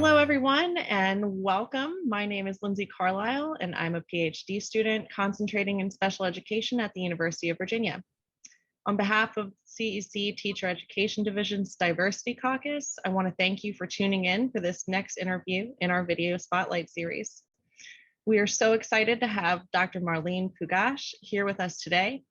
Hello, everyone, and welcome. My name is Lindsay Carlisle, and I'm a PhD student concentrating in special education at the University of Virginia. On behalf of CEC Teacher Education Division's Diversity Caucus, I want to thank you for tuning in for this next interview in our video spotlight series. We are so excited to have Dr. Marleen Pugach here with us today.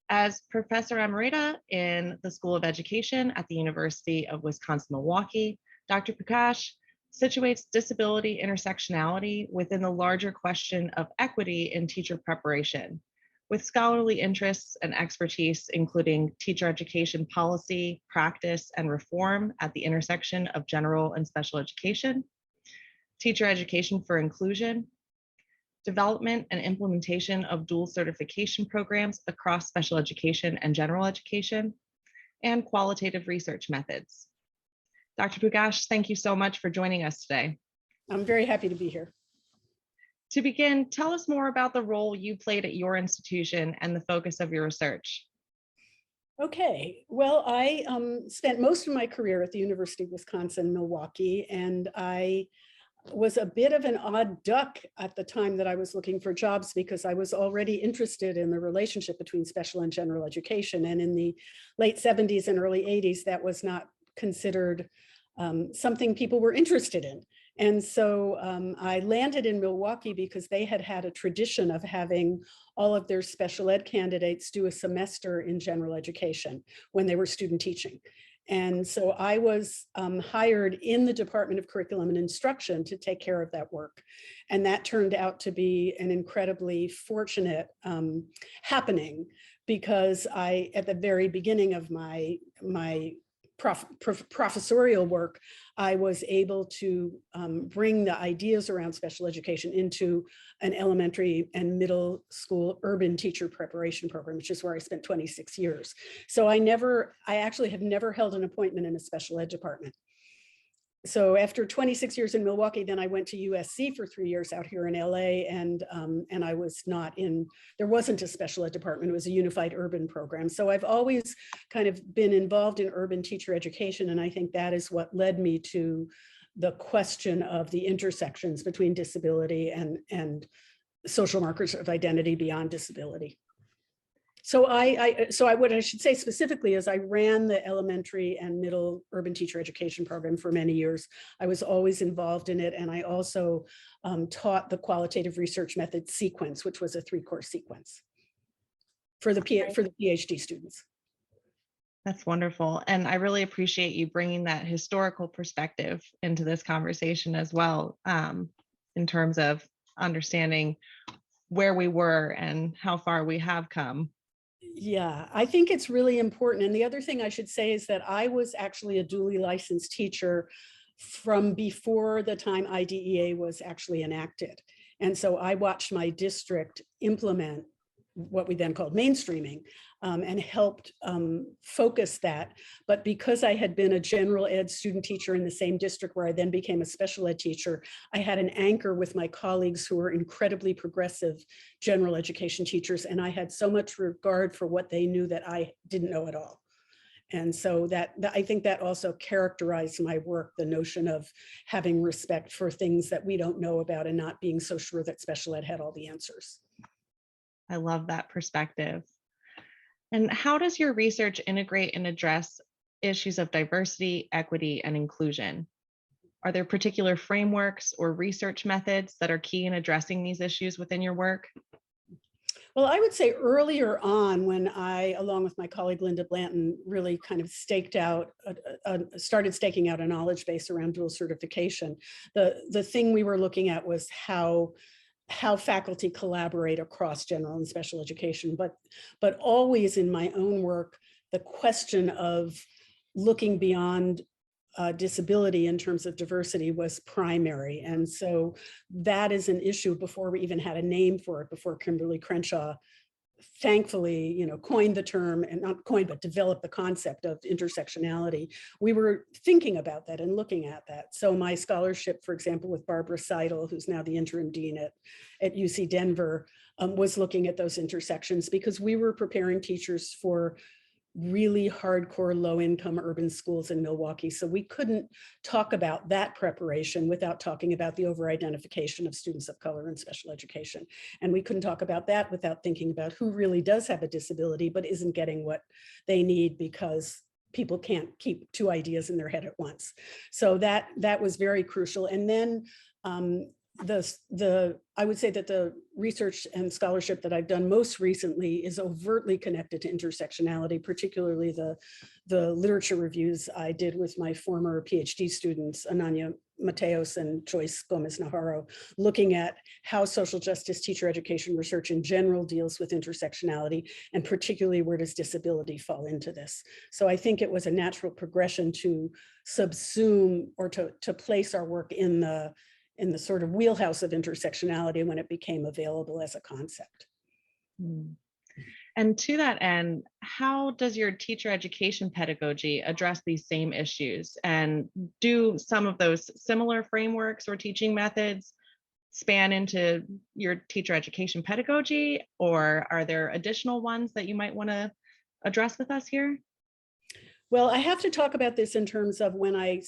As Professor Emerita in the School of Education at the University of Wisconsin-Milwaukee, Dr. Pugach situates disability intersectionality within the larger question of equity in teacher preparation, with scholarly interests and expertise including teacher education policy, practice, and reform at the intersection of general and special education, teacher education for inclusion, development and implementation of dual certification programs across special education and general education, and qualitative research methods. Dr. Pugach, thank you so much for joining us today. I'm very happy to be here. To begin, tell us more about the role you played at your institution and the focus of your research. Okay, well, I spent most of my career at the University of Wisconsin-Milwaukee, and I was a bit of an odd duck at the time that I was looking for jobs because I was already interested in the relationship between special and general education. And in the late 70s and early 80s, that was not considered something people were interested in. And so I landed in Milwaukee because they had had a tradition of having all of their special ed candidates do a semester in general education when they were student teaching. And so I was hired in the Department of Curriculum and Instruction to take care of that work. And that turned out to be an incredibly fortunate happening because I, at the very beginning of my professorial work, I was able to bring the ideas around special education into an elementary and middle school urban teacher preparation program, which is where I spent 26 years. So I actually have never held an appointment in a special ed department. So after 26 years in Milwaukee, then I went to USC for 3 years out here in LA, and I was not in, there wasn't a special ed department, it was a unified urban program. So I've always kind of been involved in urban teacher education, and I think that is what led me to the question of the intersections between disability and social markers of identity beyond disability. So what I should say specifically is I ran the elementary and middle urban teacher education program for many years. I was always involved in it, and I also taught the qualitative research method sequence, which was a 3-course sequence for the PhD students. That's wonderful. And I really appreciate you bringing that historical perspective into this conversation as well, in terms of understanding where we were and how far we have come. Yeah, I think it's really important. And the other thing I should say is that I was actually a duly licensed teacher from before the time IDEA was actually enacted. And so I watched my district implement what we then called mainstreaming and helped focus that. But because I had been a general ed student teacher in the same district where I then became a special ed teacher, I had an anchor with my colleagues who were incredibly progressive general education teachers. And I had so much regard for what they knew that I didn't know at all. And so I think that also characterized my work, the notion of having respect for things that we don't know about and not being so sure that special ed had all the answers. I love that perspective. And how does your research integrate and address issues of diversity, equity, and inclusion? Are there particular frameworks or research methods that are key in addressing these issues within your work? Well, I would say earlier on, when I, along with my colleague Linda Blanton, really kind of started staking out a knowledge base around dual certification, the thing we were looking at was how faculty collaborate across general and special education, but always in my own work, the question of looking beyond disability in terms of diversity was primary. And so that is an issue before we even had a name for it, before Kimberly Crenshaw thankfully, coined the term, and not coined, but developed the concept of intersectionality. We were thinking about that and looking at that. So my scholarship, for example, with Barbara Seidel, who's now the interim dean at UC Denver, was looking at those intersections because we were preparing teachers for really hardcore low-income urban schools in Milwaukee. So we couldn't talk about that preparation without talking about the over-identification of students of color in special education. And we couldn't talk about that without thinking about who really does have a disability but isn't getting what they need because people can't keep two ideas in their head at once. So that was very crucial. And then I would say that the research and scholarship that I've done most recently is overtly connected to intersectionality, particularly the literature reviews I did with my former PhD students, Ananya Matewos and Joyce Gomez-Najarro, looking at how social justice teacher education research in general deals with intersectionality, and particularly where does disability fall into this. So I think it was a natural progression to subsume or to place our work in the sort of wheelhouse of intersectionality when it became available as a concept. And to that end, how does your teacher education pedagogy address these same issues? And do some of those similar frameworks or teaching methods span into your teacher education pedagogy, or are there additional ones that you might want to address with us here? Well, I have to talk about this in terms of when I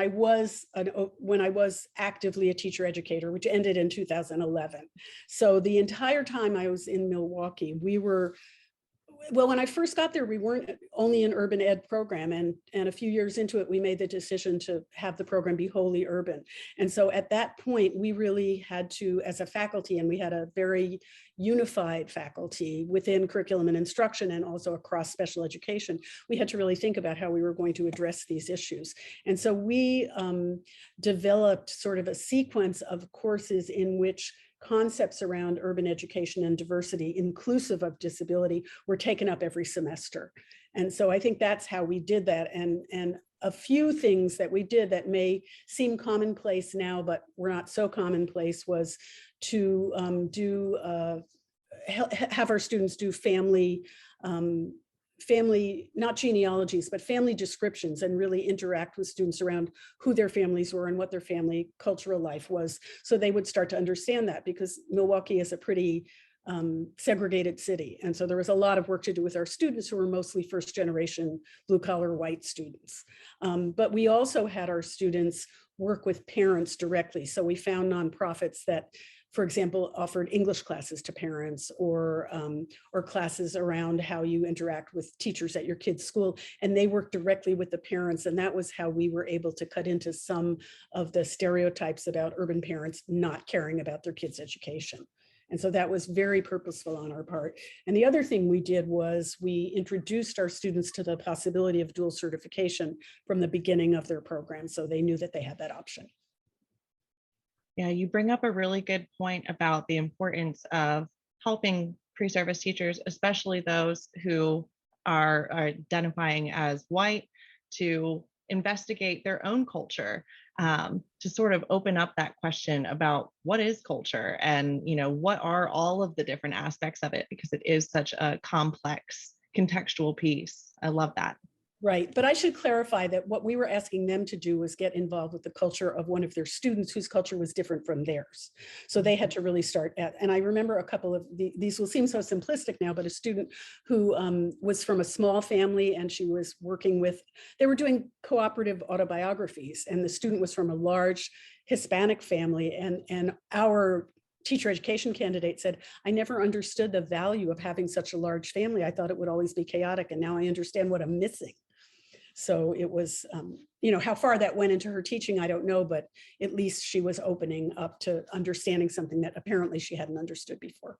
was actively a teacher educator, which ended in 2011. So the entire time I was in Milwaukee, when I first got there, we weren't only an urban ed program, and a few years into it, we made the decision to have the program be wholly urban. And so at that point, we really had to, as a faculty, and we had a very unified faculty within curriculum and instruction and also across special education, we had to really think about how we were going to address these issues. And so we developed sort of a sequence of courses in which concepts around urban education and diversity, inclusive of disability, were taken up every semester. And so I think that's how we did that. And a few things that we did that may seem commonplace now, but were not so commonplace, was to have our students do family, not genealogies, but family descriptions, and really interact with students around who their families were and what their family cultural life was. So they would start to understand that, because Milwaukee is a pretty segregated city. And so there was a lot of work to do with our students, who were mostly first generation blue collar white students. But we also had our students work with parents directly. So we found nonprofits that, for example, offered English classes to parents, or classes around how you interact with teachers at your kid's school, and they worked directly with the parents. And that was how we were able to cut into some of the stereotypes about urban parents not caring about their kids' education. And so that was very purposeful on our part. And the other thing we did was we introduced our students to the possibility of dual certification from the beginning of their program, so they knew that they had that option. Yeah, you bring up a really good point about the importance of helping pre-service teachers, especially those who are identifying as white, to investigate their own culture, to sort of open up that question about what is culture, and what are all of the different aspects of it, because it is such a complex contextual piece. I love that. Right, but I should clarify that what we were asking them to do was get involved with the culture of one of their students whose culture was different from theirs. So they had to really start at, and I remember a couple of these will seem so simplistic now, but a student who was from a small family, and she was working with, they were doing cooperative autobiographies, and the student was from a large Hispanic family, and our teacher education candidate said, I never understood the value of having such a large family. I thought it would always be chaotic, and now I understand what I'm missing. So it was, how far that went into her teaching, I don't know, but at least she was opening up to understanding something that apparently she hadn't understood before.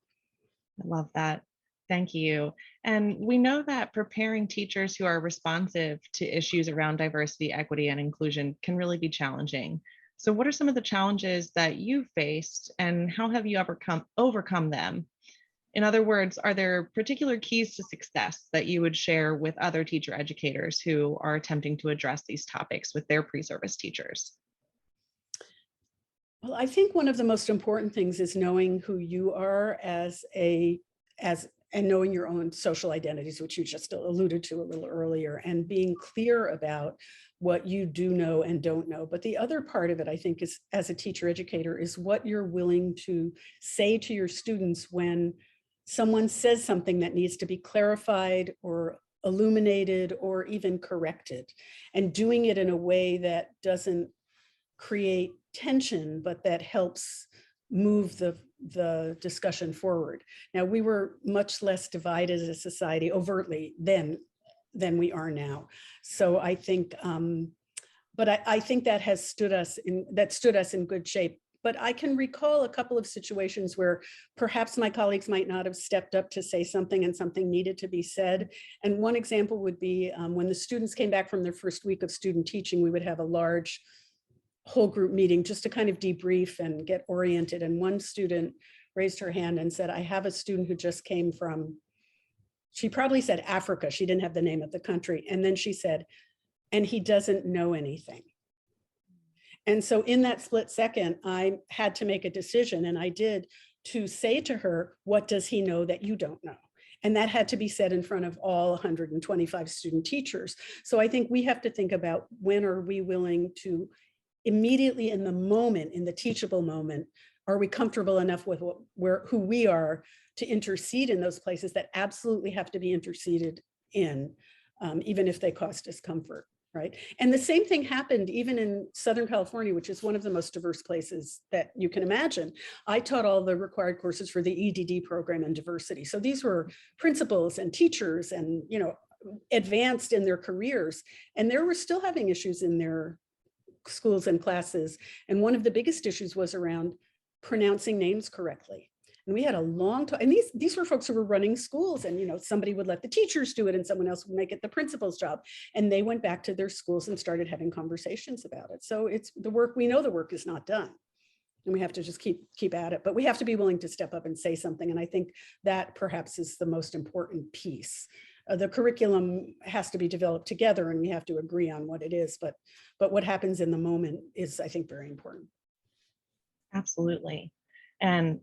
I love that. Thank you. And we know that preparing teachers who are responsive to issues around diversity, equity, and inclusion can really be challenging. So what are some of the challenges that you faced, and how have you overcome them? In other words, are there particular keys to success that you would share with other teacher educators who are attempting to address these topics with their pre-service teachers? Well, I think one of the most important things is knowing who you are and knowing your own social identities, which you just alluded to a little earlier, and being clear about what you do know and don't know. But the other part of it, I think, is, as a teacher educator, is what you're willing to say to your students when someone says something that needs to be clarified or illuminated or even corrected, and doing it in a way that doesn't create tension, but that helps move the discussion forward. Now, we were much less divided as a society overtly than we are now. So I think, but I think that has stood us in good shape. But I can recall a couple of situations where perhaps my colleagues might not have stepped up to say something and something needed to be said. And one example would be when the students came back from their first week of student teaching, we would have a large whole group meeting just to kind of debrief and get oriented. And one student raised her hand and said, I have a student who just came from, she probably said Africa. She didn't have the name of the country. And then she said, and he doesn't know anything. And so in that split second, I had to make a decision, and I did, to say to her, what does he know that you don't know? And that had to be said in front of all 125 student teachers. So I think we have to think about, when are we willing to immediately in the moment, in the teachable moment, are we comfortable enough with who we are to intercede in those places that absolutely have to be interceded in, even if they cause discomfort. Right. And the same thing happened even in Southern California, which is one of the most diverse places that you can imagine. I taught all the required courses for the EDD program in diversity. So these were principals and teachers and, you know, advanced in their careers, and they were still having issues in their schools and classes. And one of the biggest issues was around pronouncing names correctly. And we had a long time, and these were folks who were running schools, and, you know, somebody would let the teachers do it and someone else would make it the principal's job. And they went back to their schools and started having conversations about it. So it's the work, we know the work is not done, and we have to just keep at it, but we have to be willing to step up and say something. And I think that perhaps is the most important piece. The curriculum has to be developed together and we have to agree on what it is, but what happens in the moment is, I think, very important. Absolutely. And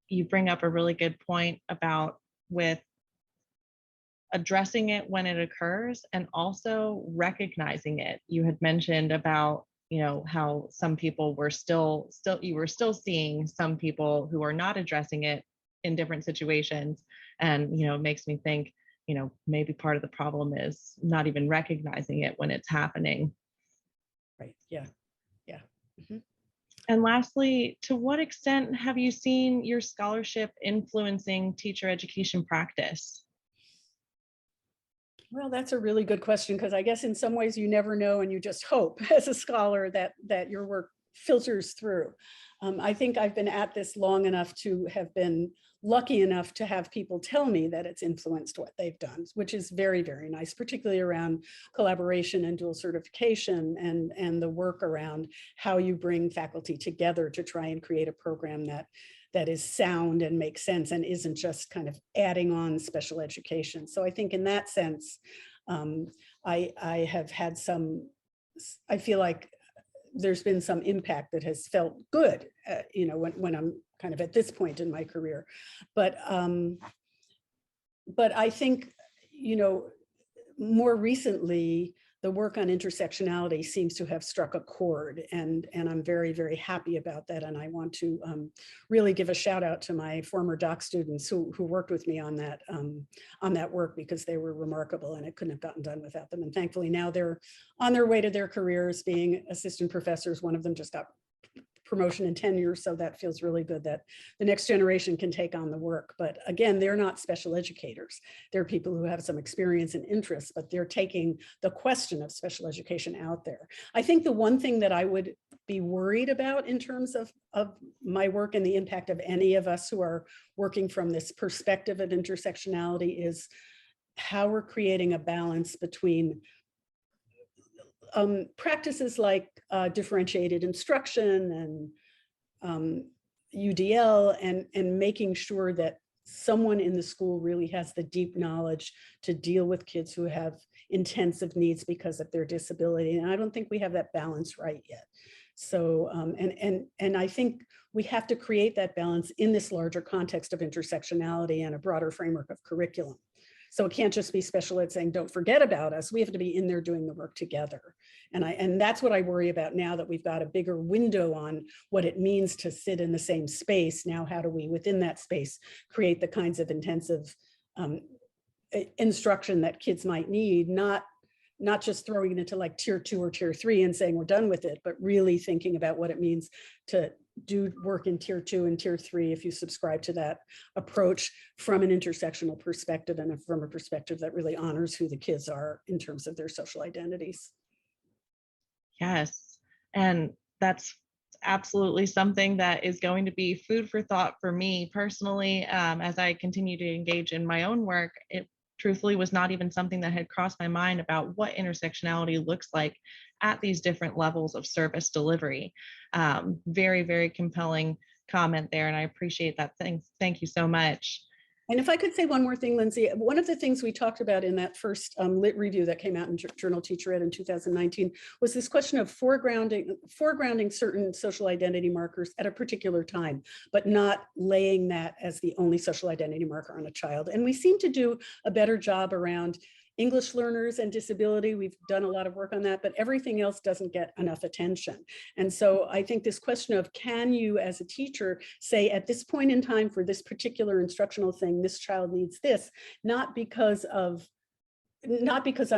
you bring up a really good point about with addressing it when it occurs and also recognizing it. You had mentioned about, you know, how some people were you were still seeing some people who are not addressing it in different situations. And, you know, it makes me think, you know, maybe part of the problem is not even recognizing it when it's happening. Right. Yeah. Yeah. Mm-hmm. And lastly, to what extent have you seen your scholarship influencing teacher education practice? Well, that's a really good question, because I guess in some ways you never know, and you just hope as a scholar that your work filters through. I think I've been at this long enough to have been lucky enough to have people tell me that it's influenced what they've done, which is very, very nice, particularly around collaboration and dual certification and the work around how you bring faculty together to try and create a program that is sound and makes sense and isn't just kind of adding on special education. So I think in that sense, I have had I feel like there's been some impact that has felt good, you know, when I'm kind of at this point in my career. But I think, you know, more recently, the work on intersectionality seems to have struck a chord, and I'm very, very happy about that. And I want to really give a shout out to my former doc students who worked with me on that work, because they were remarkable and it couldn't have gotten done without them. And thankfully now they're on their way to their careers being assistant professors. One of them just got promotion and tenure, so that feels really good that the next generation can take on the work. But again, they're not special educators. They're people who have some experience and interest, but they're taking the question of special education out there. I think the one thing that I would be worried about in terms of my work and the impact of any of us who are working from this perspective of intersectionality is how we're creating a balance between practices like differentiated instruction and UDL, and making sure that someone in the school really has the deep knowledge to deal with kids who have intensive needs because of their disability. And I don't think we have that balance right yet. So, and I think we have to create that balance in this larger context of intersectionality and a broader framework of curriculum. So it can't just be special ed saying, don't forget about us. We have to be in there doing the work together. And that's what I worry about now that we've got a bigger window on what it means to sit in the same space. Now, how do we, within that space, create the kinds of intensive instruction that kids might need, not just throwing it into like tier 2 or tier 3 and saying we're done with it, but really thinking about what it means to do work in tier 2 and tier 3 if you subscribe to that approach from an intersectional perspective and from a perspective that really honors who the kids are in terms of their social identities. Yes, and that's absolutely something that is going to be food for thought for me personally as I continue to engage in my own work. It truthfully was not even something that had crossed my mind about what intersectionality looks like at these different levels of service delivery. Very, very compelling comment there, and I appreciate that. Thank you so much. And if I could say one more thing, Lindsay, one of the things we talked about in that first lit review that came out in Journal Teacher Ed in 2019 was this question of foregrounding certain social identity markers at a particular time, but not laying that as the only social identity marker on a child. And we seem to do a better job around English learners and disability. We've done a lot of work on that, but everything else doesn't get enough attention. And so I think this question of, can you as a teacher say at this point in time for this particular instructional thing, this child needs this, not because I'm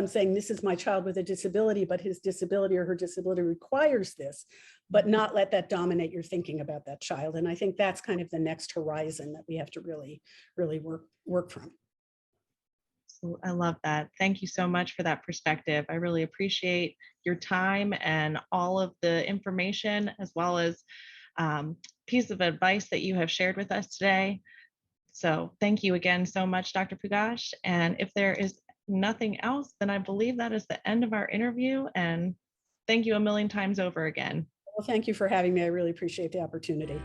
saying this is my child with a disability, but his disability or her disability requires this, but not let that dominate your thinking about that child. And I think that's kind of the next horizon that we have to really work from. I love that. Thank you so much for that perspective. I really appreciate your time and all of the information, as well as piece of advice that you have shared with us today. So thank you again so much, Dr. Pugach. And if there is nothing else, then I believe that is the end of our interview. And thank you a million times over again. Well, thank you for having me. I really appreciate the opportunity.